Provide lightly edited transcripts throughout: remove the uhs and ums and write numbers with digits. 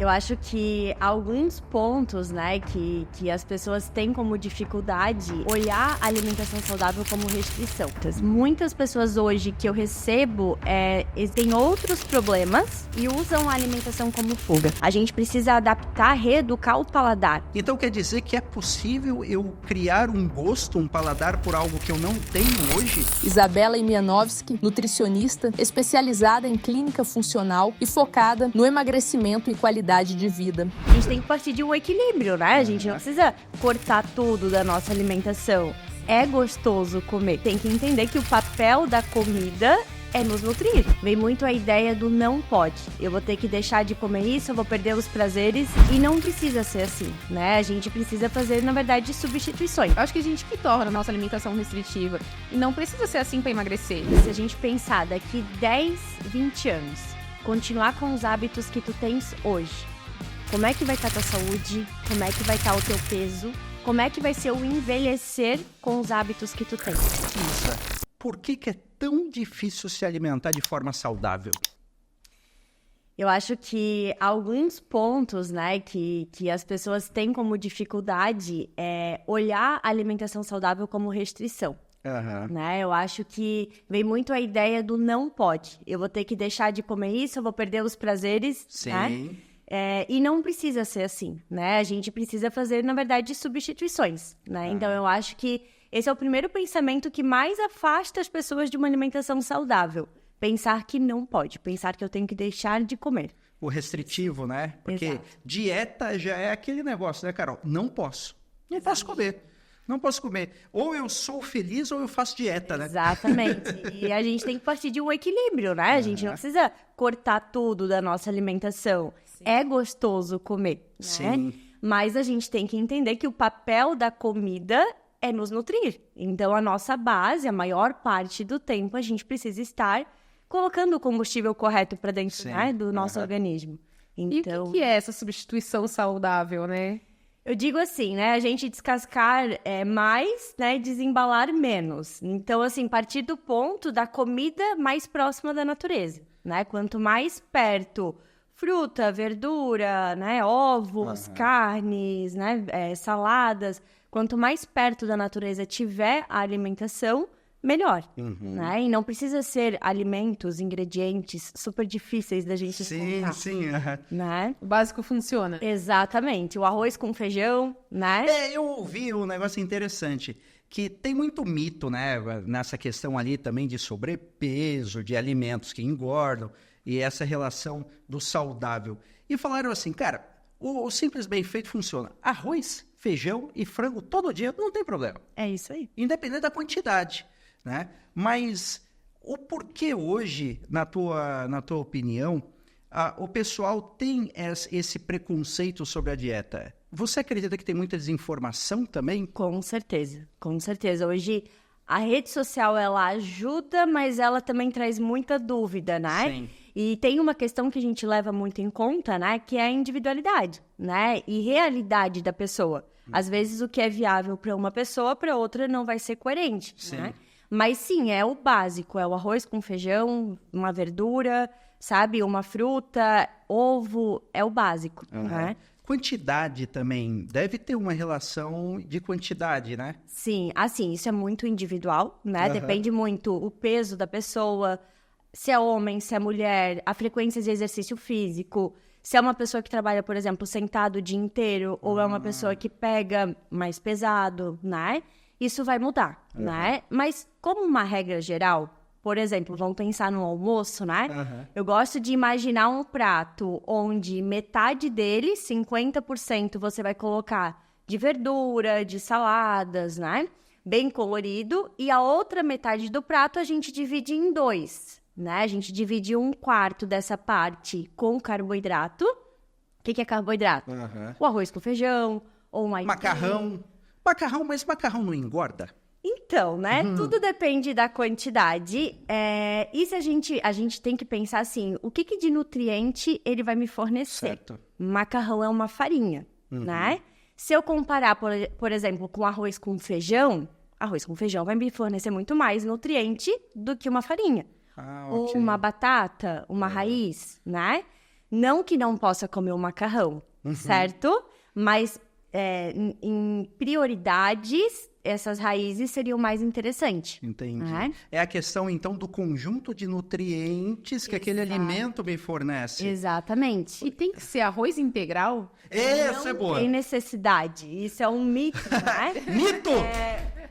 Eu acho que alguns pontos, né, que as pessoas têm como dificuldade olhar a alimentação saudável como restrição. Muitas pessoas hoje que eu recebo têm outros problemas e usam a alimentação como fuga. A gente precisa adaptar, reeducar o paladar. Então quer dizer que é possível eu criar um gosto, um paladar por algo que eu não tenho hoje? Isabela Imianowski, nutricionista, especializada em clínica funcional e focada no emagrecimento e qualidade de vida. A gente tem que partir de um equilíbrio, né? A gente não precisa cortar tudo da nossa alimentação. É gostoso comer. Tem que entender que o papel da comida é nos nutrir. Vem muito a ideia do não pode. Eu vou ter que deixar de comer isso, eu vou perder os prazeres. E não precisa ser assim, né? A gente precisa fazer, na verdade, substituições. Eu acho que a gente que torna a nossa alimentação restritiva. E não precisa ser assim para emagrecer. Se a gente pensar daqui 10, 20 anos, continuar com os hábitos que tu tens hoje, como é que vai estar a tua saúde? Como é que vai estar o teu peso? Como é que vai ser o envelhecer com os hábitos que tu tens? Isa, por que é tão difícil se alimentar de forma saudável? Eu acho que alguns pontos, né, que as pessoas têm como dificuldade é olhar a alimentação saudável como restrição. Né? Eu acho que vem muito a ideia do não pode. Eu vou ter que deixar de comer isso, eu vou perder os prazeres. Sim. Né? E não precisa ser assim, né? A gente precisa fazer, na verdade, substituições, né? Então, eu acho que esse é o primeiro pensamento que mais afasta as pessoas de uma alimentação saudável. Pensar que não pode, pensar que eu tenho que deixar de comer. O restritivo, né? Porque Exato. Dieta já é aquele negócio, né, Carol? Não posso. Não posso comer. Não posso comer. Ou eu sou feliz ou eu faço dieta, né? Exatamente. E a gente tem que partir de um equilíbrio, né? A gente não precisa cortar tudo da nossa alimentação. Sim. É gostoso comer, né? Sim. Mas a gente tem que entender que o papel da comida é nos nutrir. Então, a nossa base, a maior parte do tempo, a gente precisa estar colocando o combustível correto para dentro, né, do nosso organismo. Então, E o que é essa substituição saudável, né? eu digo assim, né, a gente descascar mais, né, desembalar menos. Então, assim, partir do ponto da comida mais próxima da natureza, né? Quanto mais perto, fruta, verdura, né, ovos, carnes, né, saladas, quanto mais perto da natureza tiver a alimentação, melhor, né? E não precisa ser alimentos, ingredientes super difíceis da gente encontrar. Sim. Né? O básico funciona. Exatamente. O arroz com feijão, né? Eu ouvi um negócio interessante, que tem muito mito, né, nessa questão ali também de sobrepeso, de alimentos que engordam, e essa relação do saudável. E falaram assim, cara, o simples bem feito funciona. Arroz, feijão e frango todo dia não tem problema. É isso aí. Independente da quantidade, né? Mas o porquê hoje, na tua opinião, o pessoal tem esse preconceito sobre a dieta? Você acredita que tem muita desinformação também? Com certeza, com certeza. Hoje a rede social, ela ajuda, mas ela também traz muita dúvida, né? Sim. E tem uma questão que a gente leva muito em conta, né? Que é a individualidade, né? E realidade da pessoa. Às vezes o que é viável para uma pessoa, para outra não vai ser coerente, Sim. né? Mas sim, é o básico, é o arroz com feijão, uma verdura, sabe? Uma fruta, ovo, é o básico, né? Quantidade também, deve ter uma relação de quantidade, né? Sim, assim, isso é muito individual, né? Depende muito o peso da pessoa, se é homem, se é mulher, a frequência de exercício físico, se é uma pessoa que trabalha, por exemplo, sentado o dia inteiro, ou é uma pessoa que pega mais pesado, né? Isso vai mudar, né? Mas como uma regra geral, por exemplo, vamos pensar no almoço, né? Eu gosto de imaginar um prato onde metade dele, 50%, você vai colocar de verdura, de saladas, né? Bem colorido. E a outra metade do prato a gente divide em dois, né? A gente divide um quarto dessa parte com carboidrato. O que é carboidrato? O arroz com feijão, ou uma Macarrão, mas macarrão não engorda? Então, né? Tudo depende da quantidade. E se a gente tem que pensar assim, o que de nutriente ele vai me fornecer? Certo. Macarrão é uma farinha, né? Se eu comparar, por exemplo, com arroz com feijão vai me fornecer muito mais nutriente do que uma farinha. Ou Ok. uma batata, uma raiz, né? Não que não possa comer o macarrão, certo? Mas em prioridades, essas raízes seriam mais interessantes. Entendi. É a questão, então, do conjunto de nutrientes que aquele alimento me fornece. Exatamente. E tem que ser arroz integral? Essa é boa. Tem necessidade. Isso é um mito, né? Mito!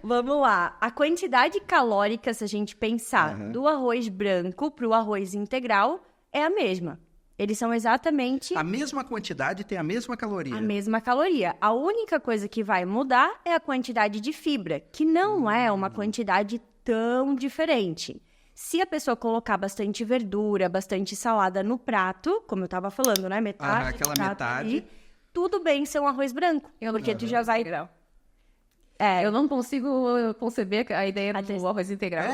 Vamos lá. A quantidade calórica, se a gente pensar do arroz branco para o arroz integral, é a mesma. Eles são exatamente A mesma quantidade tem a mesma caloria. a mesma caloria. A única coisa que vai mudar é a quantidade de fibra, que não é uma quantidade tão diferente. Se a pessoa colocar bastante verdura, bastante salada no prato, como eu estava falando, né? Metade. Aquela do prato metade. ali, tudo bem ser um arroz branco. Porque tu já vai. Integral. Eu não consigo conceber a ideia do arroz integral.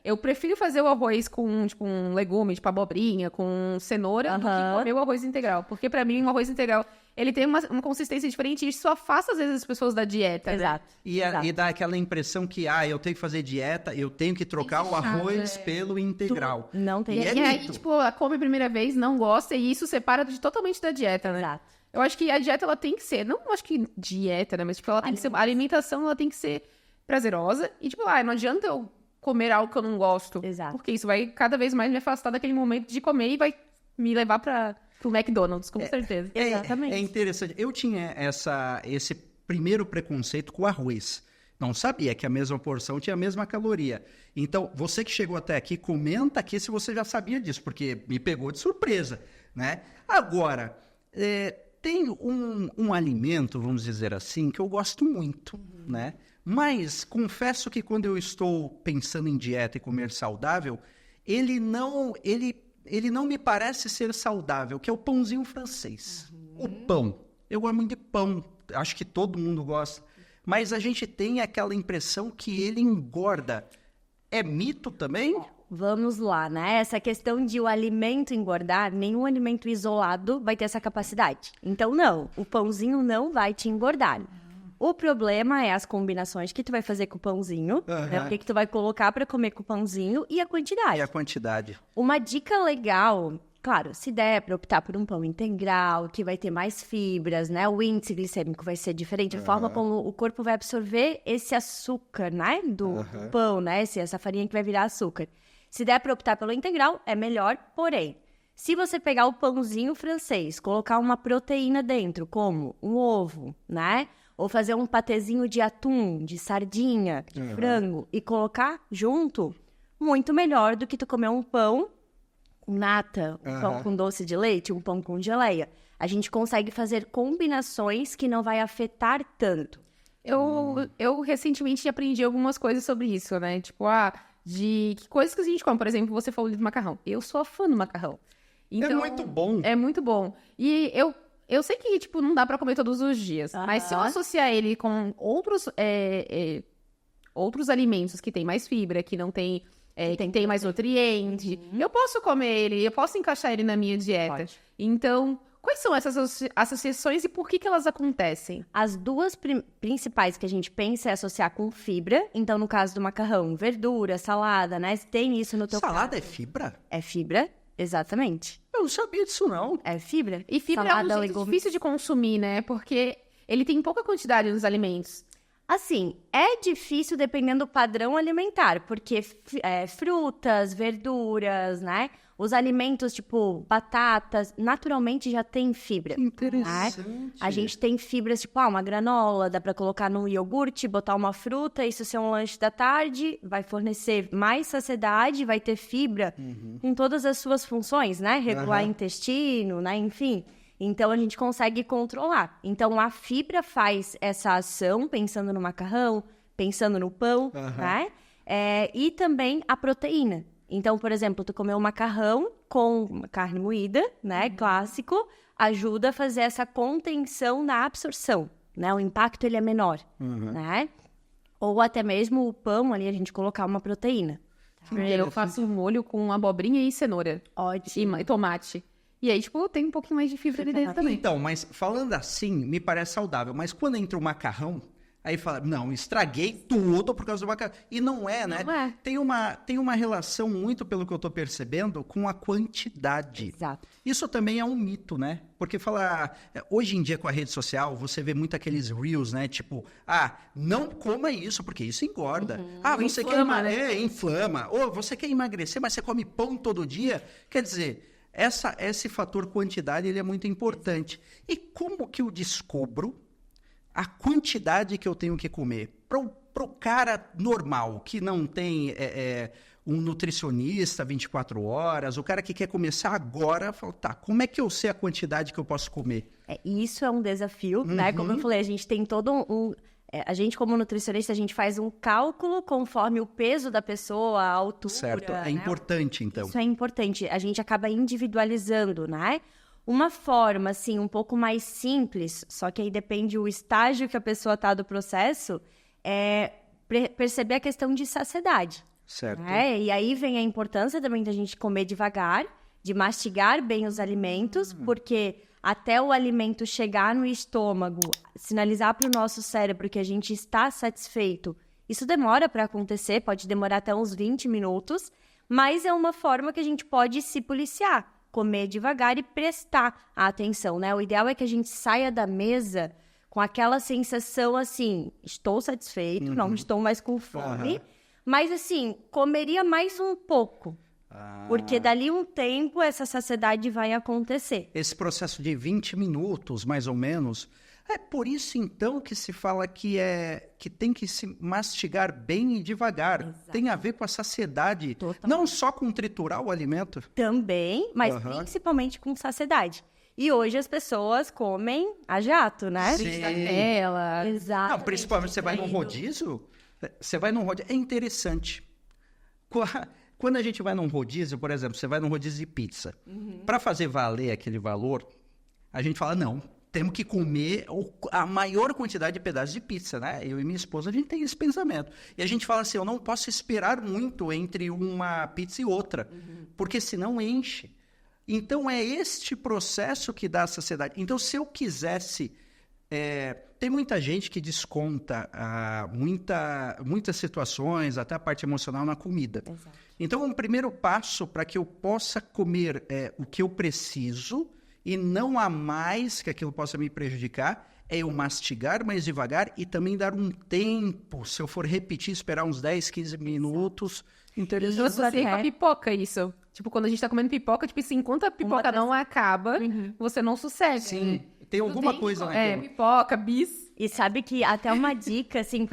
Eu prefiro fazer o arroz com, tipo, um legume, tipo abobrinha, com cenoura, do que comer o arroz integral. Porque, pra mim, o arroz integral, ele tem uma consistência diferente e isso afasta, às vezes, as pessoas da dieta. Exato. E dá aquela impressão que, eu tenho que fazer dieta, eu tenho que trocar o arroz pelo integral. Não tem. E é E aí, mito. tipo, ela come a primeira vez, não gosta, e isso separa totalmente da dieta, né? Exato. Eu acho que a dieta, ela tem que ser, não acho que dieta, né? Mas, tipo, ela tem que ser, a alimentação, ela tem que ser prazerosa. E, tipo, não adianta eu comer algo que eu não gosto. Exato. Porque isso vai cada vez mais me afastar daquele momento de comer e vai me levar pro McDonald's, com certeza. Exatamente. É interessante. Eu tinha esse primeiro preconceito com o arroz. Não sabia que a mesma porção tinha a mesma caloria. Então, você que chegou até aqui, comenta aqui se você já sabia disso, porque me pegou de surpresa, né? Agora, tem um alimento, vamos dizer assim, que eu gosto muito, né? Mas confesso que quando eu estou pensando em dieta e comer saudável, ele não me parece ser saudável, que é o pãozinho francês. O pão. Eu gosto muito de pão. Acho que todo mundo gosta. Mas a gente tem aquela impressão que ele engorda. É mito também? Vamos lá, né? Essa questão de o alimento engordar, nenhum alimento isolado vai ter essa capacidade. Então, não, o pãozinho não vai te engordar. O problema é as combinações que tu vai fazer com o pãozinho, né? O que tu vai colocar para comer com o pãozinho e a quantidade. E a quantidade. Uma dica legal, claro, se der para optar por um pão integral, que vai ter mais fibras, né? O índice glicêmico vai ser diferente, a forma como o corpo vai absorver esse açúcar, né? Do pão, né? Essa farinha que vai virar açúcar. Se der para optar pelo integral, é melhor, porém, se você pegar o pãozinho francês, colocar uma proteína dentro, como um ovo, né? Ou fazer um patezinho de atum, de sardinha, de frango, e colocar junto, muito melhor do que tu comer um pão com nata, um pão com doce de leite, um pão com geleia. A gente consegue fazer combinações que não vai afetar tanto. Eu recentemente aprendi algumas coisas sobre isso, né? Tipo, de que coisas que a gente come. Por exemplo, você falou de macarrão. Eu sou fã do macarrão. Então, é muito bom. É muito bom. E eu sei que, tipo, não dá pra comer todos os dias. Mas se eu associar ele com outros alimentos que tem mais fibra, que não tem... que tem mais nutriente, eu posso comer ele, eu posso encaixar ele na minha dieta. Pode. Então, quais são essas associações e por que elas acontecem? As duas principais que a gente pensa é associar com fibra. Então, no caso do macarrão, verdura, salada, né? Se tem isso no teu Salada é fibra? É fibra, exatamente. Eu não sabia disso, não. É fibra. E fibra Salada, é um jeito difícil de consumir, né? Porque ele tem pouca quantidade nos alimentos. Assim, é difícil dependendo do padrão alimentar, porque frutas, verduras, né? Os alimentos, tipo batatas, naturalmente já tem fibra. Interessante. Né? A gente tem fibras, tipo, uma granola, dá pra colocar num iogurte, botar uma fruta, isso ser um lanche da tarde, vai fornecer mais saciedade, vai ter fibra em todas as suas funções, né? Regular intestino, né? Enfim. Então, a gente consegue controlar. Então, a fibra faz essa ação, pensando no macarrão, pensando no pão, né? E também a proteína. Então, por exemplo, tu comer um macarrão com carne moída, né? Clássico, ajuda a fazer essa contenção na absorção, né? O impacto, ele é menor, né? Ou até mesmo o pão ali, a gente colocar uma proteína. Eu faço um molho com abobrinha e cenoura. Ótimo. E tomate. E aí, tipo, tem um pouquinho mais de fibra ali dentro também. Então, mas falando assim, me parece saudável. Mas quando entra o macarrão, Aí fala, não, estraguei tudo por causa do macarrão. E não é, né? Não é. Tem uma relação muito, pelo que eu tô percebendo, com a quantidade. Exato. Isso também é um mito, né? Porque hoje em dia com a rede social, você vê muito aqueles reels, né? Tipo, não coma isso, porque isso engorda. Você inflama, quer né? inflama. Ou você quer emagrecer, mas você come pão todo dia. Quer dizer, esse fator quantidade, ele é muito importante. E como que eu descubro a quantidade que eu tenho que comer? Pro cara normal, que não tem um nutricionista 24 horas, o cara que quer começar agora, fala, como é que eu sei a quantidade que eu posso comer? Isso é um desafio, né? Como eu falei, a gente tem todo a gente, como nutricionista, a gente faz um cálculo conforme o peso da pessoa, a altura. Certo, é né? importante, então. Isso é importante. A gente acaba individualizando, né? Uma forma, assim, um pouco mais simples, só que aí depende o estágio que a pessoa está do processo, é perceber a questão de saciedade. Certo. Né? E aí vem a importância também da gente comer devagar, de mastigar bem os alimentos, porque até o alimento chegar no estômago, sinalizar para o nosso cérebro que a gente está satisfeito, isso demora para acontecer, pode demorar até uns 20 minutos, mas é uma forma que a gente pode se policiar. Comer devagar e prestar atenção, né? O ideal é que a gente saia da mesa com aquela sensação assim, estou satisfeito, não estou mais com fome, mas assim, comeria mais um pouco, porque dali um tempo essa saciedade vai acontecer. Esse processo de 20 minutos, mais ou menos, é por isso então que se fala que tem que se mastigar bem e devagar. Exato. Tem a ver com a saciedade, não só com triturar o alimento. Também, mas principalmente com saciedade. E hoje as pessoas comem a jato, né? Sim. Ela. Exato. Não, principalmente você vai num rodízio, é interessante. Quando a gente vai num rodízio, por exemplo, você vai num rodízio de pizza, para fazer valer aquele valor, a gente fala, não, temos que comer a maior quantidade de pedaços de pizza, né? Eu e minha esposa, a gente tem esse pensamento. E a gente fala assim, eu não posso esperar muito entre uma pizza e outra, porque senão enche. Então, é este processo que dá a saciedade. Então, se eu quisesse... tem muita gente que desconta muitas situações, até a parte emocional, na comida. Exato. Então, um primeiro passo para que eu possa comer o que eu preciso... e não há mais que aquilo possa me prejudicar, é eu mastigar mais devagar e também dar um tempo, se eu for repetir, esperar uns 10, 15 minutos. Interessante. Eu associei com a pipoca isso. Tipo, quando a gente tá comendo pipoca, tipo assim, enquanto a pipoca não acaba, você não sossega. Sim, tem alguma coisa naquilo. Pipoca, bis. E sabe que até uma dica, assim,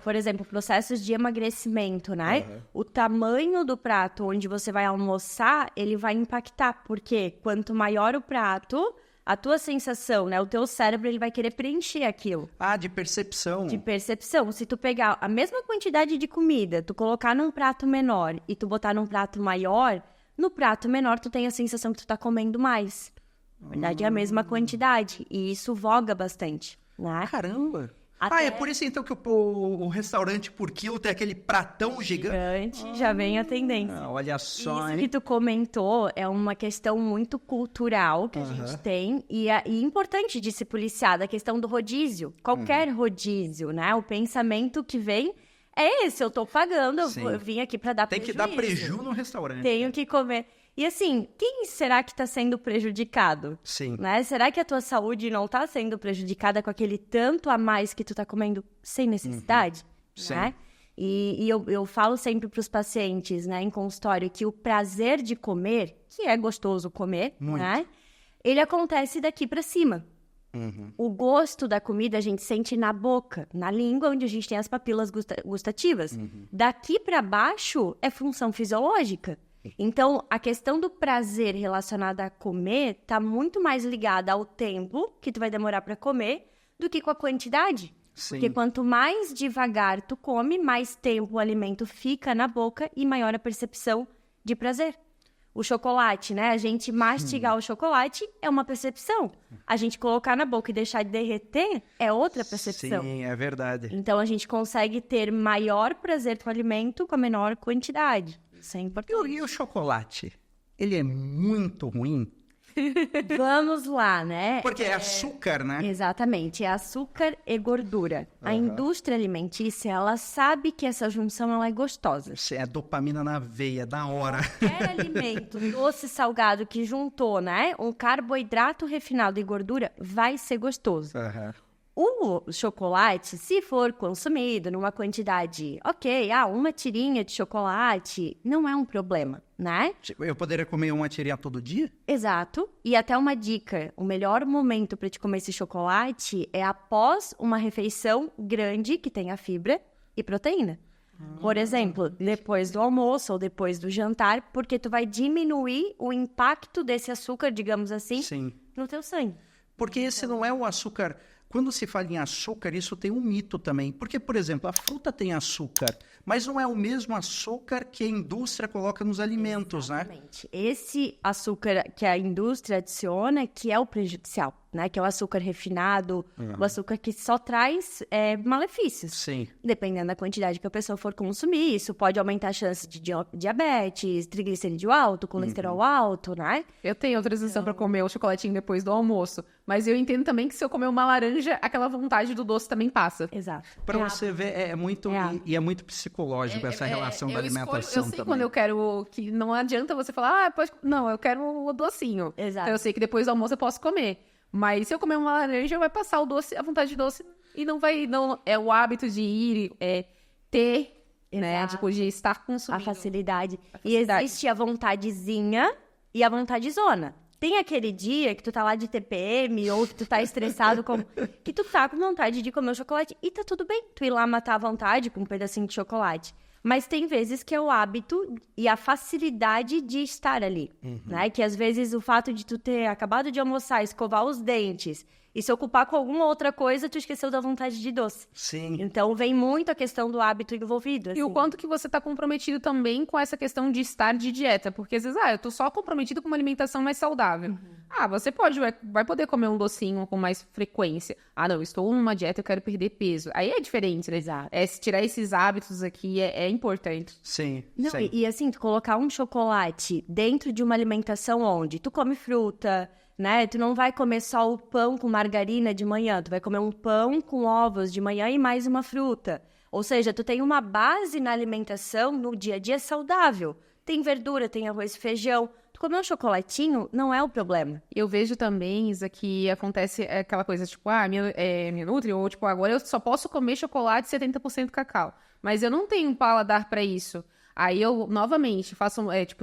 por exemplo, processos de emagrecimento, né? O tamanho do prato onde você vai almoçar, ele vai impactar. Porque quanto maior o prato, a tua sensação, né? O teu cérebro, ele vai querer preencher aquilo. De percepção. De percepção. Se tu pegar a mesma quantidade de comida, tu colocar num prato menor e tu botar num prato maior, no prato menor tu tem a sensação que tu tá comendo mais. Na verdade, é a mesma quantidade. E isso voga bastante. Né? Caramba! É por isso então que o restaurante por quilo tem aquele pratão gigante. Já vem a tendência. Olha só, isso que tu comentou é uma questão muito cultural que a gente tem e importante de se policiar, da questão do rodízio. Qualquer rodízio, né? O pensamento que vem é esse, eu tô pagando, eu vim aqui para dar prejuízo. Tem que dar prejuízo no restaurante. Tenho que comer. E assim, quem será que está sendo prejudicado? Sim. Né? Será que a tua saúde não está sendo prejudicada com aquele tanto a mais que tu está comendo sem necessidade? Né? E eu falo sempre para os pacientes, né, em consultório, que o prazer de comer, que é gostoso comer, né, ele acontece daqui para cima. O gosto da comida a gente sente na boca, na língua, onde a gente tem as papilas gustativas. Daqui para baixo é função fisiológica. Então, a questão do prazer relacionada a comer está muito mais ligada ao tempo que tu vai demorar para comer do que com a quantidade. Sim. Porque quanto mais devagar tu come, mais tempo o alimento fica na boca e maior a percepção de prazer. O chocolate, né? A gente mastigar o chocolate é uma percepção. A gente colocar na boca e deixar de derreter é outra percepção. Sim, é verdade. Então, a gente consegue ter maior prazer com o alimento com a menor quantidade. Isso é importante. E o chocolate? Ele é muito ruim? Vamos lá, né? Porque é açúcar, né? Exatamente, é açúcar e gordura. A indústria alimentícia, ela sabe que essa junção ela é gostosa. É dopamina na veia, da hora. Qualquer alimento doce, salgado que juntou, né? Um carboidrato refinado e gordura vai ser gostoso. O chocolate, se for consumido numa quantidade, uma tirinha de chocolate, não é um problema, né? Eu poderia comer uma tirinha todo dia? Exato. E até uma dica, o melhor momento para te comer esse chocolate é após uma refeição grande que tenha fibra e proteína. Por exemplo, depois do almoço ou depois do jantar, porque tu vai diminuir o impacto desse açúcar, digamos assim, no teu sangue. Porque esse não é o açúcar... Quando se fala em açúcar, isso tem um mito também. Porque, por exemplo, a fruta tem açúcar, mas não é o mesmo açúcar que a indústria coloca nos alimentos, Exatamente. Esse açúcar que a indústria adiciona, que é o prejudicial, né? Que é o açúcar refinado, o açúcar que só traz malefícios. Sim. Dependendo da quantidade que a pessoa for consumir, isso pode aumentar a chance de diabetes, triglicerídeo alto, colesterol alto, né? Eu tenho autorização para comer o chocolatinho depois do almoço, mas eu entendo também que se eu comer uma laranja, aquela vontade do doce também passa. Exato. Para você ver, é muito psicológico essa relação da alimentação eu sei também. Quando eu quero, que não adianta você falar, não, eu quero o docinho. Exato. Então eu sei que depois do almoço eu posso comer. Mas se eu comer uma laranja, vai passar o doce, a vontade de doce, e não é o hábito de ir, ter, né? Tipo, de estar consumindo. A facilidade. E existe a vontadezinha e a vontadezona. Tem aquele dia que tu tá lá de TPM ou que tu tá estressado, que tu tá com vontade de comer o chocolate e tá tudo bem tu ir lá matar a vontade com um pedacinho de chocolate. Mas tem vezes que é o hábito e a facilidade de estar ali, né? Que às vezes o fato de tu ter acabado de almoçar, escovar os dentes e se ocupar com alguma outra coisa, tu esqueceu da vontade de doce. Sim. Então vem muito a questão do hábito envolvido. E o quanto que você tá comprometido também com essa questão de estar de dieta. Porque às vezes, eu tô só comprometido com uma alimentação mais saudável. Você vai poder comer um docinho com mais frequência. Não, estou numa dieta, eu quero perder peso. Aí é diferente, né? Exato. Tirar esses hábitos aqui é importante. Sim. Não, sim. E assim, tu colocar um chocolate dentro de uma alimentação onde tu come fruta, né? Tu não vai comer só o pão com margarina de manhã, tu vai comer um pão com ovos de manhã e mais uma fruta. Ou seja, tu tem uma base na alimentação no dia a dia saudável. Tem verdura, tem arroz e feijão. Tu comer um chocolatinho não é o problema. Eu vejo também, Isa, que acontece aquela coisa, tipo, me nutre, ou tipo, agora eu só posso comer chocolate 70% cacau. Mas eu não tenho paladar para isso. Aí eu, novamente,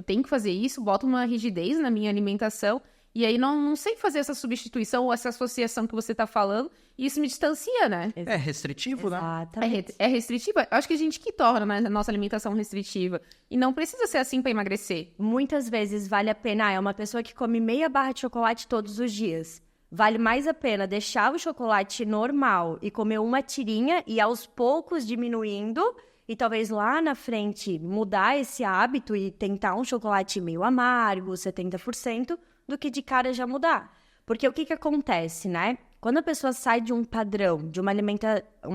tenho que fazer isso, boto uma rigidez na minha alimentação, e aí não sei fazer essa substituição ou essa associação que você tá falando, e isso me distancia, né? É restritivo, Exatamente. né? É restritiva? Eu acho que a gente que torna a nossa alimentação restritiva. E não precisa ser assim para emagrecer. Muitas vezes vale a pena, é uma pessoa que come meia barra de chocolate todos os dias. Vale mais a pena deixar o chocolate normal e comer uma tirinha e aos poucos diminuindo e talvez lá na frente mudar esse hábito e tentar um chocolate meio amargo, 70%, do que de cara já mudar. Porque o que acontece, né? Quando a pessoa sai de um padrão, de uma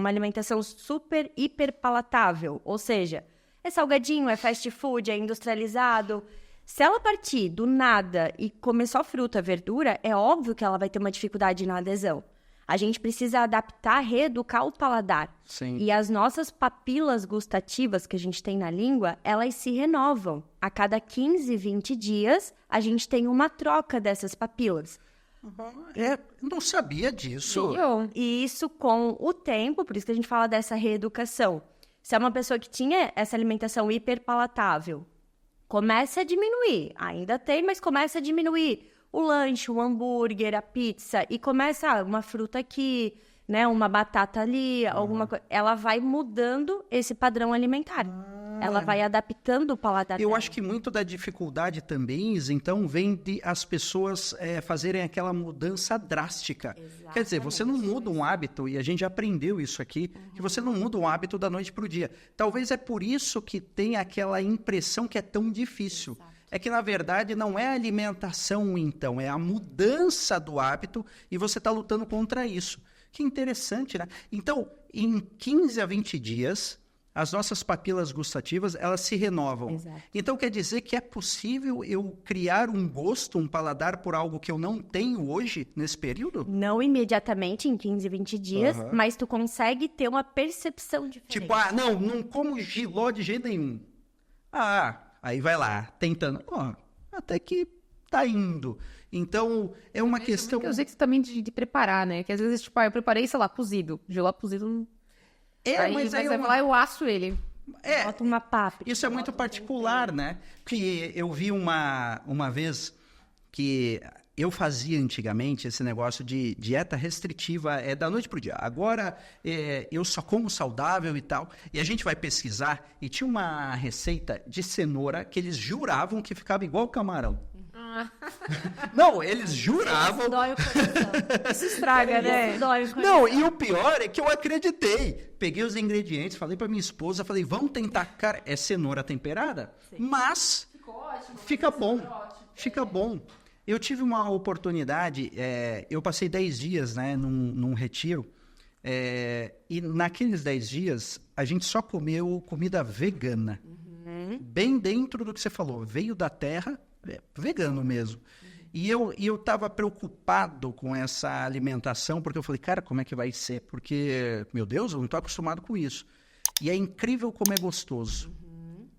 alimentação super, hiper palatável, ou seja, é salgadinho, é fast food, é industrializado, se ela partir do nada e comer só fruta, verdura, é óbvio que ela vai ter uma dificuldade na adesão. A gente precisa adaptar, reeducar o paladar. Sim. E as nossas papilas gustativas que a gente tem na língua, elas se renovam. A cada 15, 20 dias, a gente tem uma troca dessas papilas. Não sabia disso. E isso com o tempo, por isso que a gente fala dessa reeducação. Se é uma pessoa que tinha essa alimentação hiperpalatável, começa a diminuir. Ainda tem, mas começa a diminuir. O lanche, o hambúrguer, a pizza, e começa uma fruta aqui, né, uma batata ali, alguma coisa. Ela vai mudando esse padrão alimentar. Ela vai adaptando o paladar Eu dela. acho que muito da dificuldade também, então, vem de as pessoas fazerem aquela mudança drástica. Exatamente. Quer dizer, você não muda um hábito, e a gente já aprendeu isso aqui, que você não muda um hábito da noite para o dia. Talvez é por isso que tem aquela impressão que é tão difícil. Exato. É que, na verdade, não é a alimentação, então, é a mudança do hábito e você está lutando contra isso. Que interessante, né? Então, em 15 a 20 dias, as nossas papilas gustativas, elas se renovam. Exato. Então, quer dizer que é possível eu criar um gosto, um paladar por algo que eu não tenho hoje, nesse período? Não imediatamente, em 15, 20 dias, mas tu consegue ter uma percepção diferente. Tipo, não como jiló de jeito nenhum. Aí vai lá, tentando. Até que tá indo. Então, é uma questão... Eu sei que também de preparar, né? Que às vezes, tipo, eu preparei, sei lá, cozido. Jiló cozido não... Mas aí vai lá, eu asso ele. Bota uma páprica. Isso é muito particular, né? Porque eu vi uma vez que eu fazia antigamente esse negócio de dieta restritiva da noite pro dia. Agora eu só como saudável e tal. E a gente vai pesquisar e tinha uma receita de cenoura que eles juravam que ficava igual camarão. Não, eles juravam. Isso dói o coração. Isso estraga, né? Dói o coração. Não, e o pior é que eu acreditei. Peguei os ingredientes, falei pra minha esposa, falei, vamos tentar. Cara, é cenoura temperada, mas fica bom. Fica bom. Eu tive uma oportunidade, eu passei 10 dias, né, num retiro, e naqueles 10 dias a gente só comeu comida vegana. Bem dentro do que você falou, veio da terra, vegano mesmo. E eu tava preocupado com essa alimentação, porque eu falei, cara, como é que vai ser? Porque, meu Deus, eu não tô acostumado com isso. E é incrível como é gostoso.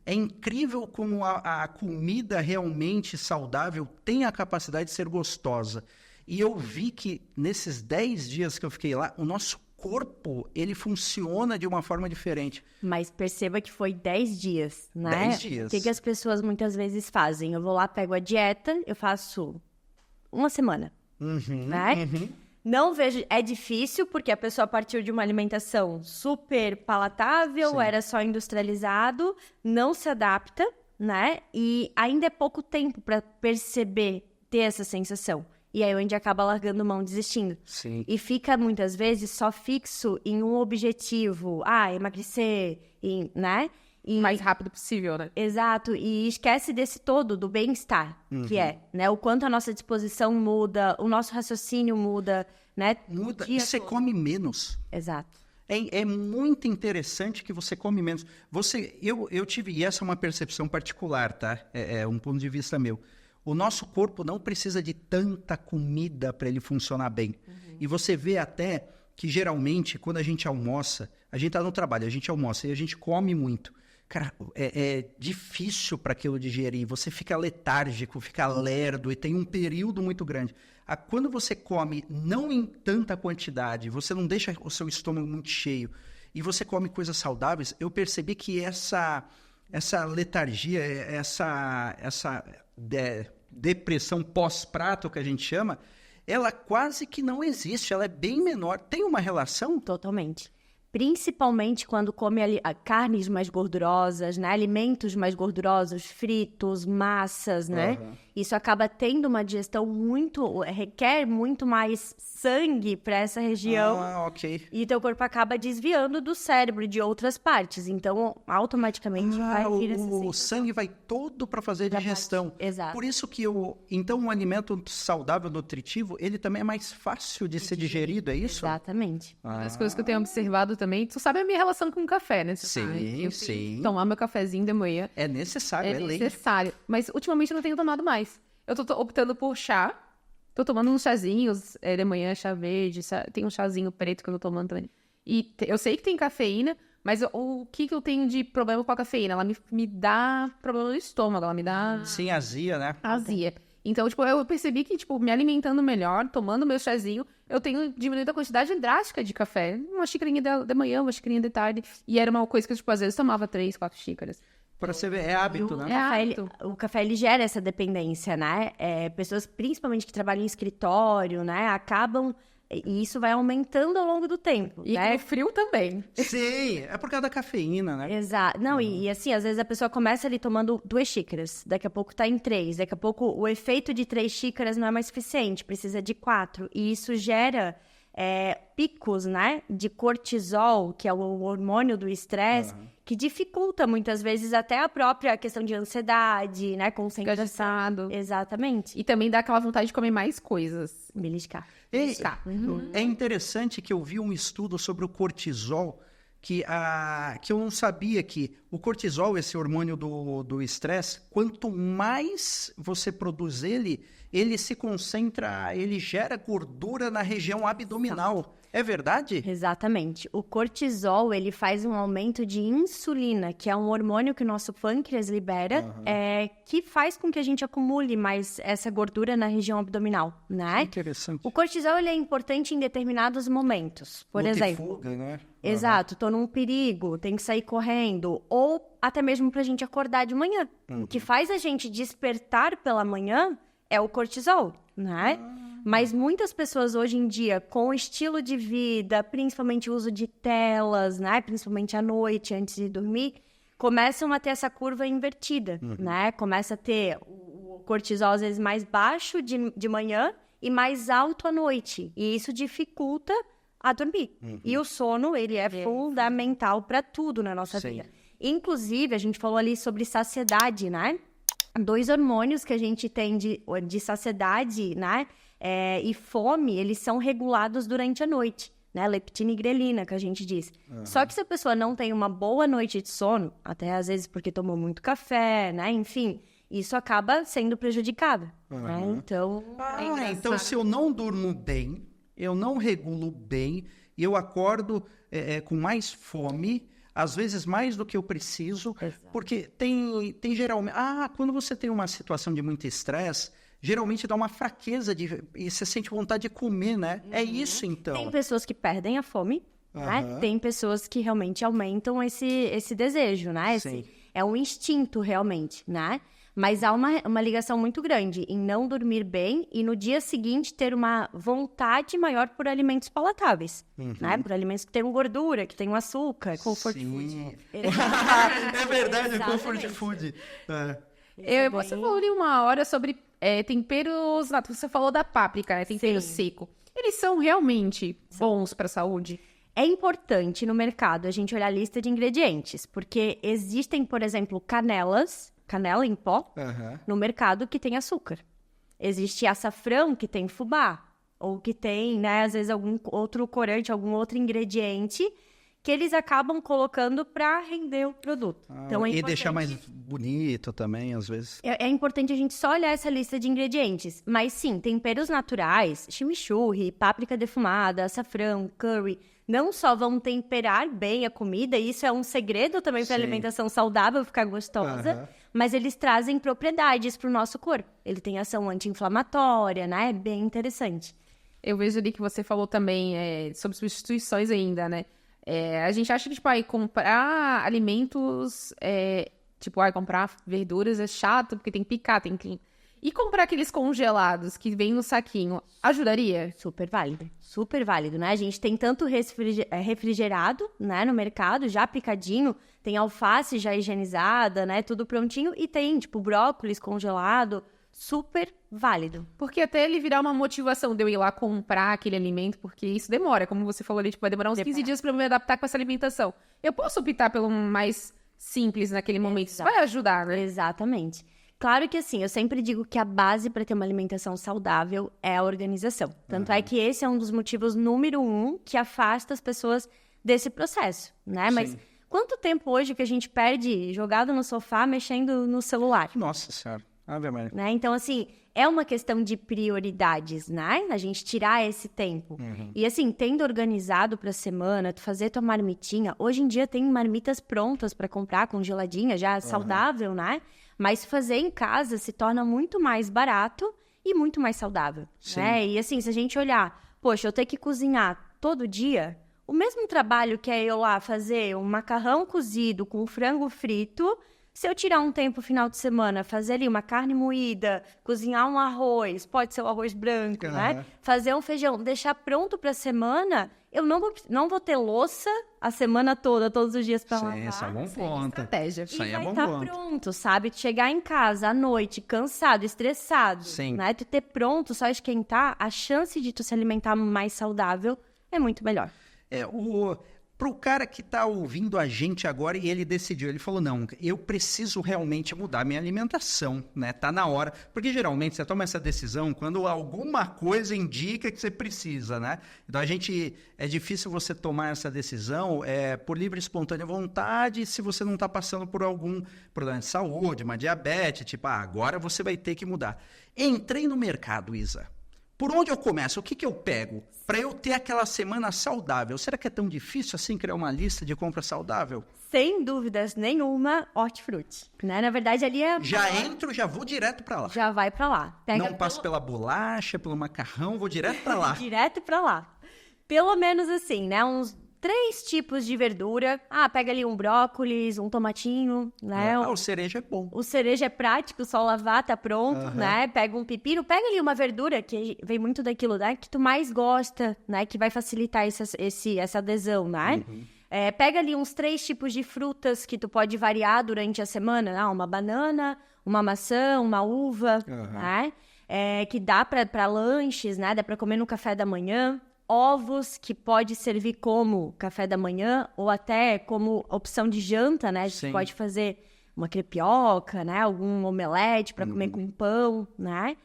É incrível como a comida realmente saudável tem a capacidade de ser gostosa. E eu vi que nesses 10 dias que eu fiquei lá, o nosso corpo, ele funciona de uma forma diferente. Mas perceba que foi 10 dias, né? 10 dias. O que as pessoas muitas vezes fazem? Eu vou lá, pego a dieta, eu faço uma semana, né? Não vejo... É difícil, porque a pessoa partiu de uma alimentação super palatável, Sim. era só industrializado, não se adapta, né? E ainda é pouco tempo para perceber, ter essa sensação. E aí a gente acaba largando mão, desistindo. Sim. E fica, muitas vezes, só fixo em um objetivo. Emagrecer, né? O mais rápido possível, né? Exato. E esquece desse todo, do bem-estar, que é, né? O quanto a nossa disposição muda, o nosso raciocínio muda, né? Muda. E você come menos. Exato. É muito interessante que você come menos. Eu tive, e essa é uma percepção particular, tá? É um ponto de vista meu. O nosso corpo não precisa de tanta comida para ele funcionar bem. E você vê até que, geralmente, quando a gente almoça, a gente tá no trabalho, a gente almoça e a gente come muito. Cara, é difícil para aquilo digerir. Você fica letárgico, fica lerdo e tem um período muito grande. Quando você come não em tanta quantidade, você não deixa o seu estômago muito cheio e você come coisas saudáveis, eu percebi que essa letargia, essa depressão pós-prato que a gente chama, ela quase que não existe, ela é bem menor. Tem uma relação? Totalmente. Principalmente quando come carnes mais gordurosas, né? Alimentos mais gordurosos, fritos, massas, né? Isso acaba tendo uma digestão requer muito mais sangue para essa região. Ok. E teu corpo acaba desviando do cérebro de outras partes. Então, automaticamente vai vir essa o sangue vai todo para fazer digestão. Exato. Por isso que então um alimento saudável, nutritivo, ele também é mais fácil de ser digerido, é isso? Exatamente. As coisas que eu tenho observado também, tu sabe a minha relação com o café, né? Sim. Tomar meu cafezinho de manhã. É necessário, é lei. necessário. Mas ultimamente eu não tenho tomado mais. Eu tô optando por chá. Tô tomando uns chazinhos de manhã, chá verde. Tem um chazinho preto que eu tô tomando também. E eu sei que tem cafeína, mas o que eu tenho de problema com a cafeína? Ela me dá problema no estômago, ela me dá... Sim, azia, né? Azia. Então, tipo, eu percebi que, tipo, me alimentando melhor, tomando meu chazinho, eu tenho diminuído a quantidade drástica de café. Uma xicrinha de manhã, uma xicrinha de tarde. E era uma coisa que eu, tipo, às vezes tomava 3, 4 xícaras. Para você ver, é hábito, né? O café, ele gera essa dependência, né? Pessoas, principalmente que trabalham em escritório, né? Acabam... E isso vai aumentando ao longo do tempo, e né? no frio também. Sim, é por causa da cafeína, né? Exato. Não, e assim, às vezes a pessoa começa ali tomando 2 xícaras, daqui a pouco tá em 3, daqui a pouco o efeito de 3 xícaras não é mais suficiente, precisa de 4. E isso gera picos, né, de cortisol, que é o hormônio do estresse, que dificulta muitas vezes até a própria questão de ansiedade, né, concentração. Agitado. Exatamente. E também dá aquela vontade de comer mais coisas. Beliscar. É interessante que eu vi um estudo sobre o cortisol que eu não sabia que o cortisol, esse hormônio do estresse, quanto mais você produz ele se concentra, ele gera gordura na região abdominal. É verdade? Exatamente. O cortisol, ele faz um aumento de insulina, que é um hormônio que o nosso pâncreas libera, que faz com que a gente acumule mais essa gordura na região abdominal, né? Interessante. O cortisol, ele é importante em determinados momentos. Por exemplo, fuga, né? Exato, tô num perigo, tem que sair correndo, ou até mesmo pra gente acordar de manhã. O que faz a gente despertar pela manhã é o cortisol, né? Mas muitas pessoas hoje em dia, com o estilo de vida, principalmente o uso de telas, né? Principalmente à noite, antes de dormir, começam a ter essa curva invertida, né? Começa a ter o cortisol, às vezes, mais baixo de manhã e mais alto à noite. E isso dificulta a dormir. E o sono, ele é fundamental para tudo na nossa vida. Inclusive, a gente falou ali sobre saciedade, né? 2 hormônios que a gente tem de saciedade, né? E fome, eles são regulados durante a noite, né? Leptina e grelina, que a gente diz. Só que se a pessoa não tem uma boa noite de sono, até às vezes porque tomou muito café, né? Enfim, isso acaba sendo prejudicado, né? Então... então se eu não durmo bem, eu não regulo bem, eu acordo com mais fome, às vezes mais do que eu preciso, porque tem geralmente... quando você tem uma situação de muito estresse, geralmente dá uma fraqueza e você sente vontade de comer, né? É isso, então. Tem pessoas que perdem a fome, né? Tem pessoas que realmente aumentam esse desejo, né? É um instinto, realmente, né? Mas há uma ligação muito grande em não dormir bem e no dia seguinte ter uma vontade maior por alimentos palatáveis, né? Por alimentos que tenham gordura, que tenham açúcar, comfort food. É verdade, comfort food. Você falou ali uma hora sobre temperos... Você falou da páprica, né? Tempero seco. Eles são realmente bons para a saúde? É importante no mercado a gente olhar a lista de ingredientes, porque existem, por exemplo, canela em pó, no mercado que tem açúcar. Existe açafrão que tem fubá, ou que tem, né, às vezes algum outro corante, algum outro ingrediente que eles acabam colocando para render o produto. Então, e deixar mais bonito também, às vezes. É importante a gente só olhar essa lista de ingredientes. Mas sim, temperos naturais, chimichurri, páprica defumada, açafrão, curry, não só vão temperar bem a comida, e isso é um segredo também para a alimentação saudável ficar gostosa, mas eles trazem propriedades para o nosso corpo. Ele tem ação anti-inflamatória, né? É bem interessante. Eu vejo ali que você falou também sobre substituições ainda, né? A gente acha que, comprar alimentos, comprar verduras é chato, porque tem que picar, tem que... E comprar aqueles congelados que vêm no saquinho, ajudaria? Super válido, né? A gente tem tanto refrigerado, né, no mercado, já picadinho, tem alface já higienizada, né, tudo prontinho, e tem, brócolis congelado, super válido. Porque até ele virar uma motivação de eu ir lá comprar aquele alimento, porque isso demora, como você falou ali, vai demorar uns 15 dias para eu me adaptar com essa alimentação. Eu posso optar pelo mais simples naquele momento, isso vai ajudar, né? Exatamente. Claro que assim, eu sempre digo que a base para ter uma alimentação saudável é a organização. Tanto é que esse é um dos motivos número 1 que afasta as pessoas desse processo, né? Mas quanto tempo hoje que a gente perde jogado no sofá, mexendo no celular? Nossa Senhora. Né? Então, assim, é uma questão de prioridades, né? A gente tirar esse tempo. E, assim, tendo organizado para a semana, tu fazer tua marmitinha. Hoje em dia tem marmitas prontas para comprar, congeladinha, já saudável, né? Mas fazer em casa se torna muito mais barato e muito mais saudável, né? E, assim, se a gente olhar, poxa, eu tenho que cozinhar todo dia, o mesmo trabalho que é eu lá fazer um macarrão cozido com frango frito... Se eu tirar um tempo no final de semana, fazer ali uma carne moída, cozinhar um arroz, pode ser o arroz branco, né? Fazer um feijão, deixar pronto para a semana, eu não vou ter louça a semana toda, todos os dias para lavar. Isso é bom ponto. Estratégia. Isso aí é bom ponto. E vai estar pronto, sabe? Chegar em casa à noite, cansado, estressado, né? Tu ter pronto, só esquentar, a chance de tu se alimentar mais saudável é muito melhor. Para o cara que está ouvindo a gente agora e ele decidiu, ele falou, não, eu preciso realmente mudar minha alimentação, né? Tá na hora. Porque geralmente você toma essa decisão quando alguma coisa indica que você precisa, né? Então é difícil você tomar essa decisão por livre e espontânea vontade se você não está passando por algum problema de saúde, uma diabetes, tipo, agora você vai ter que mudar. Entrei no mercado, Isa. Por onde eu começo? O que eu pego para eu ter aquela semana saudável? Será que é tão difícil assim criar uma lista de compra saudável? Sem dúvidas nenhuma, hortifruti, né? Na verdade, ali é... Já vou direto para lá. Já vai para lá. Não passo pela bolacha, pelo macarrão, vou direto para lá. Direto para lá. Pelo menos assim, né? Uns 3 tipos de verdura. Pega ali um brócolis, um tomatinho, né? O cereja é bom. O cereja é prático, só lavar, tá pronto, né? Pega um pepino, pega ali uma verdura, que vem muito daquilo, né? Que tu mais gosta, né? Que vai facilitar essa adesão, né? Pega ali uns 3 tipos de frutas que tu pode variar durante a semana. Uma banana, uma maçã, uma uva, né? Que dá pra lanches, né? Dá pra comer no café da manhã. Ovos, que pode servir como café da manhã ou até como opção de janta, né? A gente pode fazer uma crepioca, né? Algum omelete para comer com pão, né?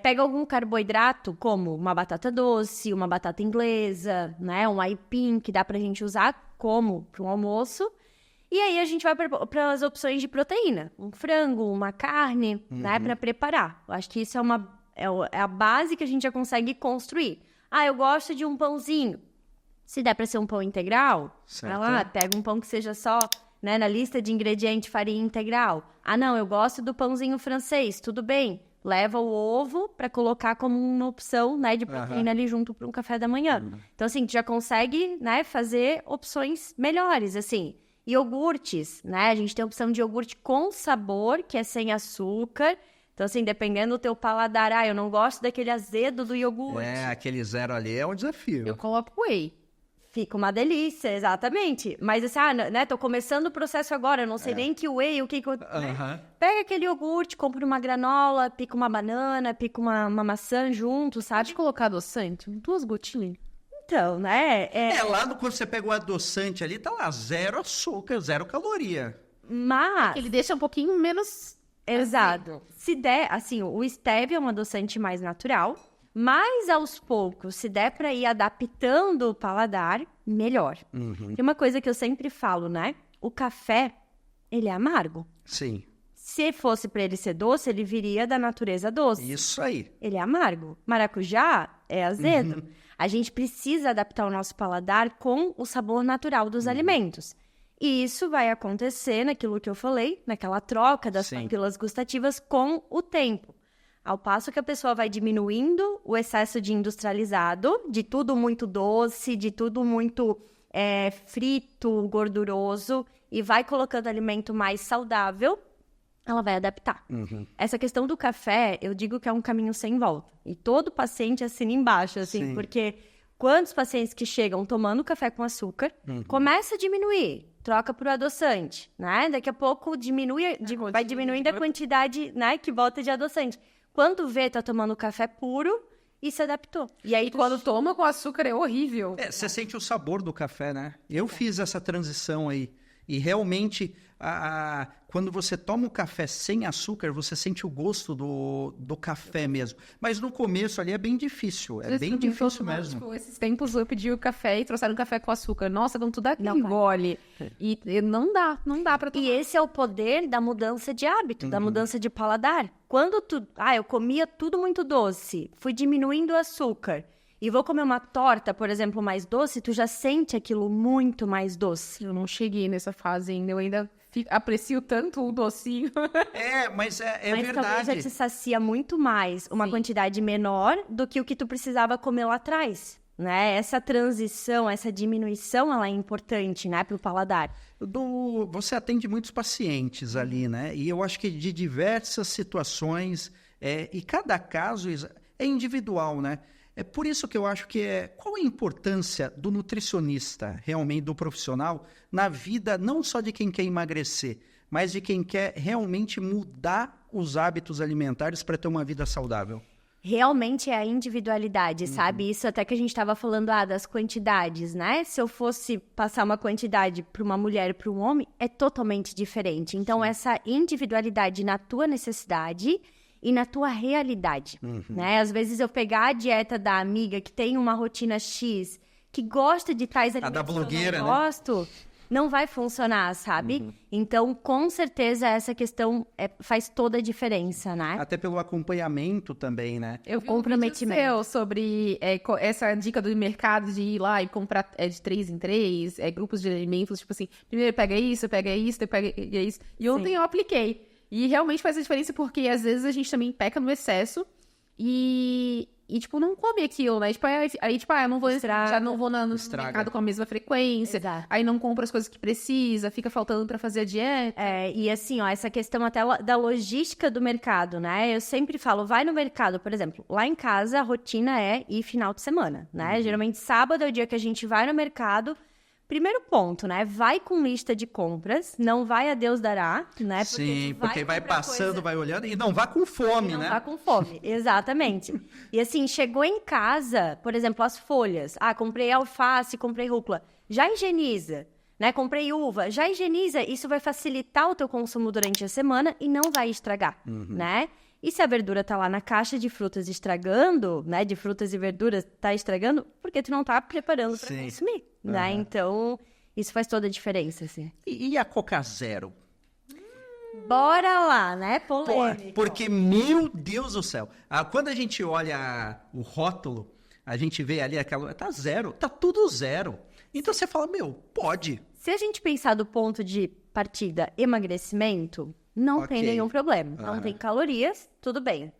Pega algum carboidrato, como uma batata doce, uma batata inglesa, né? Um aipim, que dá pra gente usar como para um almoço. E aí a gente vai para as opções de proteína. Um frango, uma carne, né? Para preparar. Eu acho que isso é a base que a gente já consegue construir. Eu gosto de um pãozinho. Se der para ser um pão integral, vai lá, pega um pão que seja só, né, na lista de ingredientes, farinha integral. Não, eu gosto do pãozinho francês, tudo bem. Leva o ovo para colocar como uma opção, né, de proteína ali junto para um café da manhã. Então, assim, tu já consegue, né, fazer opções melhores, assim. Iogurtes, né? A gente tem a opção de iogurte com sabor, que é sem açúcar. Então, assim, dependendo do teu paladar, eu não gosto daquele azedo do iogurte. Aquele 0 ali é um desafio. Eu coloco whey. Fica uma delícia, exatamente. Mas assim, né, tô começando o processo agora, eu não sei nem que whey, o que eu... Né? Pega aquele iogurte, compra uma granola, pica uma banana, pica uma maçã junto, sabe? Pode colocar adoçante? 2 gotinhas. Então, né? Lá quando você pega o adoçante ali, tá lá, 0 açúcar, 0 caloria. Mas... Ele deixa um pouquinho menos... Exato. Se der, assim, o stevia é um adoçante mais natural, mas aos poucos, se der para ir adaptando o paladar, melhor. Tem uma coisa que eu sempre falo, né? O café, ele é amargo. Sim. Se fosse para ele ser doce, ele viria da natureza doce. Isso aí. Ele é amargo. Maracujá é azedo. A gente precisa adaptar o nosso paladar com o sabor natural dos alimentos. E isso vai acontecer naquilo que eu falei, naquela troca das papilas gustativas com o tempo. Ao passo que a pessoa vai diminuindo o excesso de industrializado, de tudo muito doce, de tudo muito frito, gorduroso, e vai colocando alimento mais saudável, ela vai adaptar. Essa questão do café, eu digo que é um caminho sem volta. E todo paciente assina embaixo, assim, porque quantos pacientes que chegam tomando café com açúcar, começa a diminuir, troca por adoçante, né? Daqui a pouco vai diminuindo a quantidade, né, que volta de adoçante. Quando vê, tá tomando café puro e se adaptou. E aí, quando toma com açúcar, é horrível. Você sente o sabor do café, né? Eu fiz essa transição aí. E realmente, quando você toma um café sem açúcar, você sente o gosto do café mesmo. Mas no começo ali é bem difícil. É bem difícil mesmo. Tipo, esses tempos eu pedi o café e trouxeram café com açúcar. Nossa, dão tudo aquele gole. E não dá pra tomar. E esse é o poder da mudança de hábito, da mudança de paladar. Quando eu comia tudo muito doce, fui diminuindo o açúcar. E vou comer uma torta, por exemplo, mais doce, tu já sente aquilo muito mais doce. Eu não cheguei nessa fase ainda, eu ainda aprecio tanto o docinho. Mas verdade. Talvez já te sacia muito mais, uma quantidade menor do que o que tu precisava comer lá atrás, né? Essa transição, essa diminuição, ela é importante, né, pro paladar. Você atende muitos pacientes ali, né? E eu acho que de diversas situações, e cada caso é individual, né? É por isso que eu acho que qual a importância do nutricionista, realmente do profissional, na vida não só de quem quer emagrecer, mas de quem quer realmente mudar os hábitos alimentares para ter uma vida saudável? realmente é a individualidade, sabe? Isso até que a gente estava falando das quantidades, né? Se eu fosse passar uma quantidade para uma mulher e para um homem, é totalmente diferente. Então, essa individualidade na tua necessidade e na tua realidade, né? Às vezes eu pegar a dieta da amiga que tem uma rotina X, que gosta de tais alimentos da blogueira, que eu não gosto, não vai funcionar, sabe? Então, com certeza, essa questão faz toda a diferença, né? Até pelo acompanhamento também, né? Eu vi um vídeo seu sobre essa dica do mercado de ir lá e comprar de 3 em 3, grupos de alimentos, tipo assim, primeiro pega isso, depois pega isso. E ontem eu apliquei. E realmente faz a diferença porque, às vezes, a gente também peca no excesso e tipo, não come aquilo, né? Tipo, aí, eu não vou já não vou no mercado com a mesma frequência. Exato. Aí não compro as coisas que precisa, fica faltando pra fazer a dieta. E assim, essa questão até da logística do mercado, né? Eu sempre falo, vai no mercado, por exemplo, lá em casa a rotina é ir final de semana, né? Geralmente sábado é o dia que a gente vai no mercado. Primeiro ponto, né? Vai com lista de compras, não vai a Deus dará, né? Porque vai passando, vai olhando e não vá com fome, né? Não vá com fome, exatamente. E assim, chegou em casa, por exemplo, as folhas. Comprei alface, comprei rúcula. Já higieniza, né? Comprei uva, já higieniza. Isso vai facilitar o teu consumo durante a semana e não vai estragar, né? E se a verdura tá lá na caixa de frutas estragando, né? De frutas e verduras tá estragando, porque tu não tá preparando para consumir, né? Então, isso faz toda a diferença, assim. E a Coca Zero? Bora lá, né? Polêmico. Porque, meu Deus do céu, quando a gente olha o rótulo, a gente vê ali aquela... Tá zero, tá tudo zero. Então você fala, pode. Se a gente pensar do ponto de partida emagrecimento... Não tem nenhum problema. Não tem calorias, tudo bem.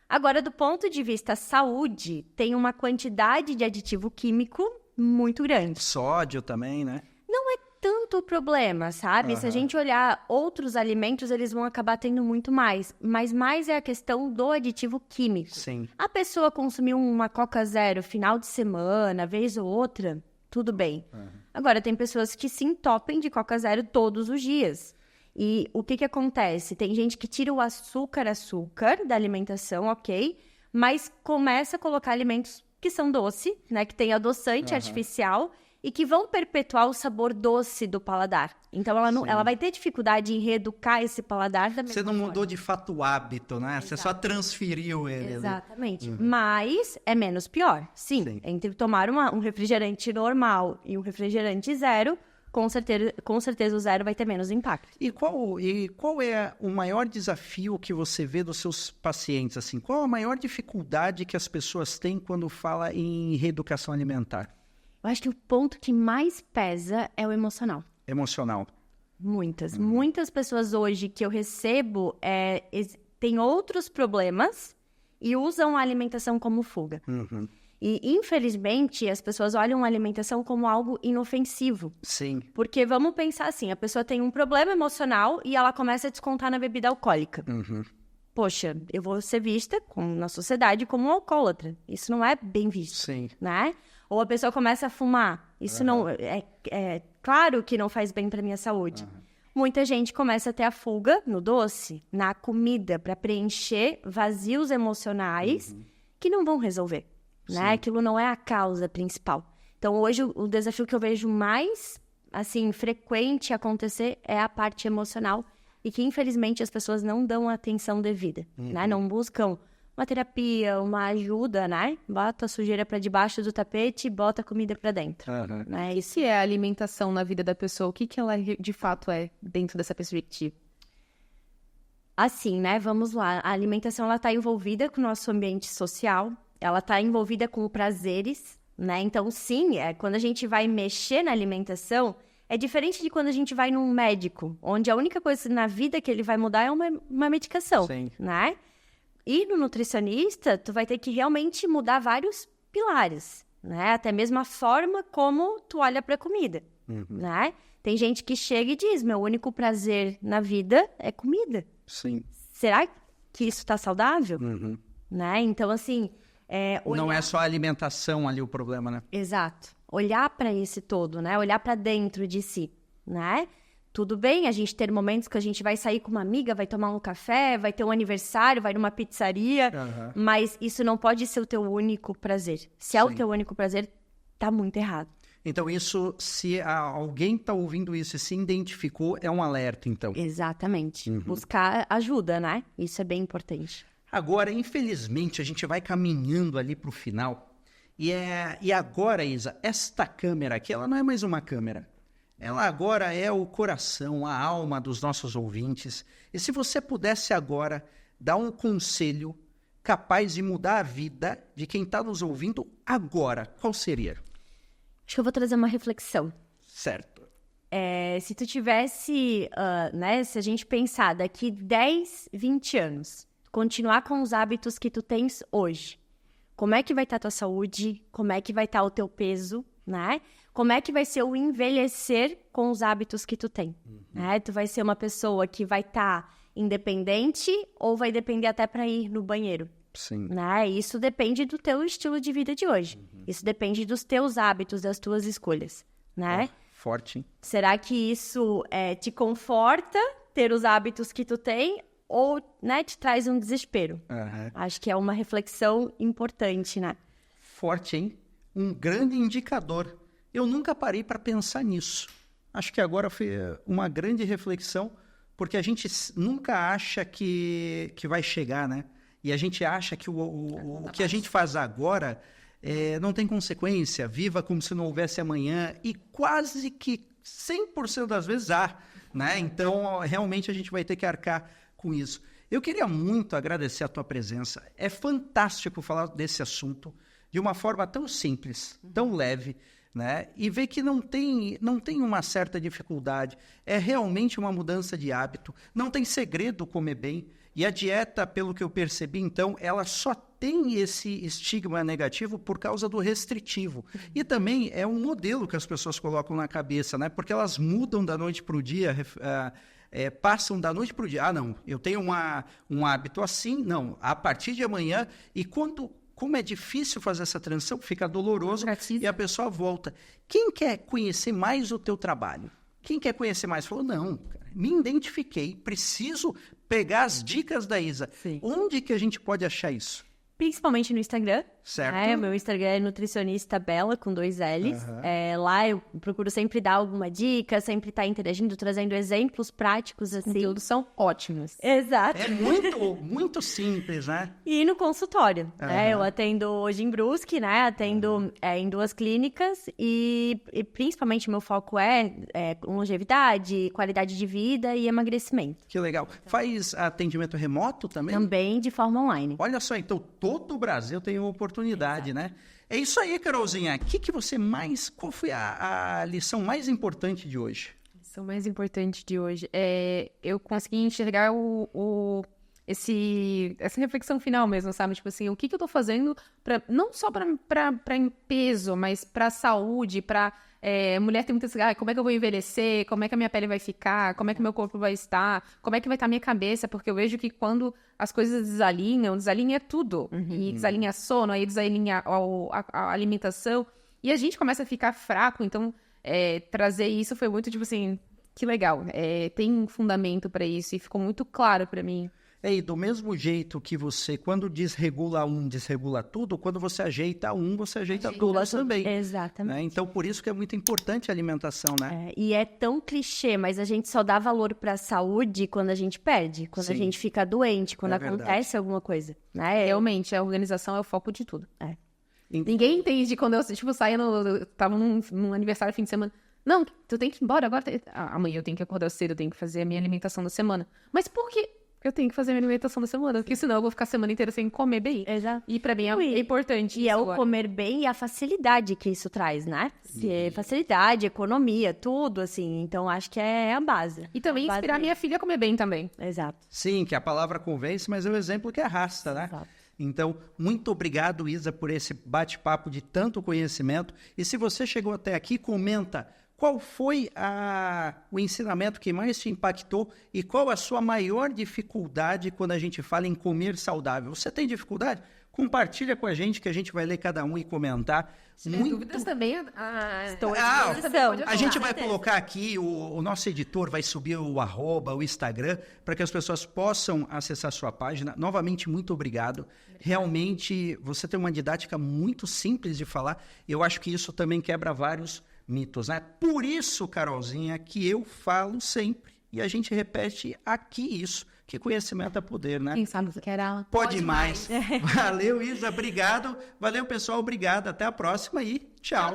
Agora, do ponto de vista saúde, tem uma quantidade de aditivo químico muito grande. Sódio também, né? Não é tanto o problema, sabe? Se a gente olhar outros alimentos, eles vão acabar tendo muito mais. Mas mais é a questão do aditivo químico. Sim. A pessoa consumiu uma Coca Zero final de semana, vez ou outra, tudo bem. Agora, tem pessoas que se entopem de Coca Zero todos os dias. E o que acontece? Tem gente que tira o açúcar da alimentação, ok? Mas começa a colocar alimentos que são doce, né? Que tem adoçante artificial e que vão perpetuar o sabor doce do paladar. Então, ela vai ter dificuldade em reeducar esse paladar da mesma Você não forma. mudou de fato o hábito, né? Exato. Você só transferiu ele. Exatamente. Mas é menos pior. Sim. Entre tomar um refrigerante normal e um refrigerante zero... Com certeza o zero vai ter menos impacto. E qual é o maior desafio que você vê dos seus pacientes? Assim? Qual a maior dificuldade que as pessoas têm quando fala em reeducação alimentar? Eu acho que o ponto que mais pesa é o emocional. Emocional. Muitas pessoas hoje que eu recebo têm outros problemas e usam a alimentação como fuga. E, infelizmente, as pessoas olham a alimentação como algo inofensivo. Sim. Porque vamos pensar assim, a pessoa tem um problema emocional e ela começa a descontar na bebida alcoólica. Poxa, eu vou ser vista na sociedade como um alcoólatra. Isso não é bem visto. Sim. Né? Ou a pessoa começa a fumar. Isso não... É claro que não faz bem para minha saúde. Muita gente começa a ter a fuga no doce, na comida, para preencher vazios emocionais que não vão resolver. Né? Aquilo não é a causa principal. Então, hoje, o desafio que eu vejo mais, assim, frequente acontecer é a parte emocional e que, infelizmente, as pessoas não dão a atenção devida, né? Não buscam uma terapia, uma ajuda, né? Bota a sujeira para debaixo do tapete e bota a comida para dentro. Né? Isso é a alimentação na vida da pessoa? O que ela, de fato, é dentro dessa perspectiva? Assim, né? Vamos lá. A alimentação, ela está envolvida com o nosso ambiente social. Ela está envolvida com prazeres, né? Então, sim, quando a gente vai mexer na alimentação, é diferente de quando a gente vai num médico, onde a única coisa na vida que ele vai mudar é uma medicação, né? E no nutricionista, tu vai ter que realmente mudar vários pilares, né? Até mesmo a forma como tu olha para a comida, né? Tem gente que chega e diz, meu único prazer na vida é comida. Sim. Será que isso está saudável? Né? Então, assim... Não é só a alimentação ali o problema, né? Exato. Olhar para esse todo, né? Olhar para dentro de si, né? Tudo bem a gente ter momentos que a gente vai sair com uma amiga, vai tomar um café, vai ter um aniversário, vai numa pizzaria, mas isso não pode ser o teu único prazer. Se é o teu único prazer, tá muito errado. Então, isso, se alguém tá ouvindo isso e se identificou, é um alerta, então. Exatamente. Buscar ajuda, né? Isso é bem importante. Agora, infelizmente, a gente vai caminhando ali pro final. E agora, Isa, esta câmera aqui, ela não é mais uma câmera. Ela agora é o coração, a alma dos nossos ouvintes. E se você pudesse agora dar um conselho capaz de mudar a vida de quem está nos ouvindo agora, qual seria? Acho que eu vou trazer uma reflexão. Certo. Se tu tivesse, se a gente pensar daqui 10, 20 anos, continuar com os hábitos que tu tens hoje, como é que vai estar a tua saúde? Como é que vai estar o teu peso, né? Como é que vai ser o envelhecer com os hábitos que tu tem? Né? Tu vai ser uma pessoa que vai estar independente ou vai depender até para ir no banheiro? Sim. Né? Isso depende do teu estilo de vida de hoje. Isso depende dos teus hábitos, das tuas escolhas, né? Forte, hein? Será que isso te conforta ter os hábitos que tu tem ou, né, te traz um desespero? Acho que é uma reflexão importante, né? Forte, hein? Um grande indicador. Eu nunca parei para pensar nisso. Acho que agora foi uma grande reflexão, porque a gente nunca acha que vai chegar, né? E a gente acha que o que a gente faz agora não tem consequência, viva como se não houvesse amanhã, e quase que 100% das vezes há, né? Então, realmente, a gente vai ter que arcar com isso. Eu queria muito agradecer a tua presença. É fantástico falar desse assunto de uma forma tão simples, tão leve, né? E ver que não tem uma certa dificuldade. É realmente uma mudança de hábito. Não tem segredo comer bem. E a dieta, pelo que eu percebi, então, ela só tem esse estigma negativo por causa do restritivo. E também é um modelo que as pessoas colocam na cabeça, né? Porque elas mudam da noite para o dia, passam da noite para o dia. Ah, não, eu tenho um hábito assim, não, a partir de amanhã. E como é difícil fazer essa transição, fica doloroso e a pessoa volta. Quem quer conhecer mais o teu trabalho? Quem quer conhecer mais? Falou, não, cara, me identifiquei, preciso pegar as dicas da Isa. Sim. Onde que a gente pode achar isso? Principalmente no Instagram. Certo. O meu Instagram é nutricionista Bela, com 2 L's. Lá eu procuro sempre dar alguma dica, sempre estar interagindo, trazendo exemplos práticos, assim. Os conteúdos são ótimos. Exato. É muito, muito simples, né? E no consultório, né? Eu atendo hoje em Brusque, né? Atendo em 2 clínicas e principalmente meu foco é longevidade, qualidade de vida e emagrecimento. Que legal. Faz atendimento remoto também? Também de forma online. Olha só, então todo o Brasil tem uma oportunidade, né? É isso aí, Carolzinha. Qual foi a lição mais importante de hoje? A lição mais importante de hoje é eu consegui enxergar essa reflexão final mesmo, sabe? Tipo assim, o que eu tô fazendo não só para peso, mas para saúde, para mulher tem muitas... como é que eu vou envelhecer? Como é que a minha pele vai ficar? Como é que meu corpo vai estar? Como é que vai estar a minha cabeça? Porque eu vejo que quando as coisas desalinha tudo. E desalinha sono, aí desalinha a alimentação. E a gente começa a ficar fraco. Então, trazer isso foi muito, tipo assim, que legal. Tem um fundamento para isso e ficou muito claro para mim. E do mesmo jeito que você, quando desregula desregula tudo, quando você ajeita você ajeita tudo também. Exatamente. Né? Então, por isso que é muito importante a alimentação, né? E é tão clichê, mas a gente só dá valor para a saúde quando a gente perde, quando a gente fica doente, quando acontece alguma coisa. Né? Realmente, a organização é o foco de tudo. Ninguém entende quando eu, saía tava num aniversário fim de semana. Não, tu tem que ir embora agora. Amanhã eu tenho que acordar cedo, eu tenho que fazer a minha alimentação da semana. Mas por quê? Eu tenho que fazer a minha alimentação da semana, porque senão eu vou ficar a semana inteira sem comer bem. Exato. E pra mim é importante E isso o agora. comer bem e a facilidade que isso traz, né? Facilidade, economia, tudo, assim. Então, acho que é a base. E também inspirar minha filha a comer bem também. Exato. Sim, que a palavra convence, mas é o exemplo que arrasta, né? Exato. Então, muito obrigado, Isa, por esse bate-papo de tanto conhecimento. E se você chegou até aqui, comenta qual foi o ensinamento que mais te impactou e qual a sua maior dificuldade quando a gente fala em comer saudável. Você tem dificuldade? Compartilha com a gente, que a gente vai ler cada um e comentar. Se tiver dúvidas também, a gente vai colocar aqui, o nosso editor vai subir o @ o Instagram, para que as pessoas possam acessar a sua página. Novamente, muito obrigado. Realmente, você tem uma didática muito simples de falar. Eu acho que isso também quebra vários mitos, né? Por isso, Carolzinha, que eu falo sempre, e a gente repete aqui isso, que conhecimento é poder, né? Quem sabe que era... Pode mais. Valeu, Isa, obrigado. Valeu, pessoal, obrigado. Até a próxima e tchau.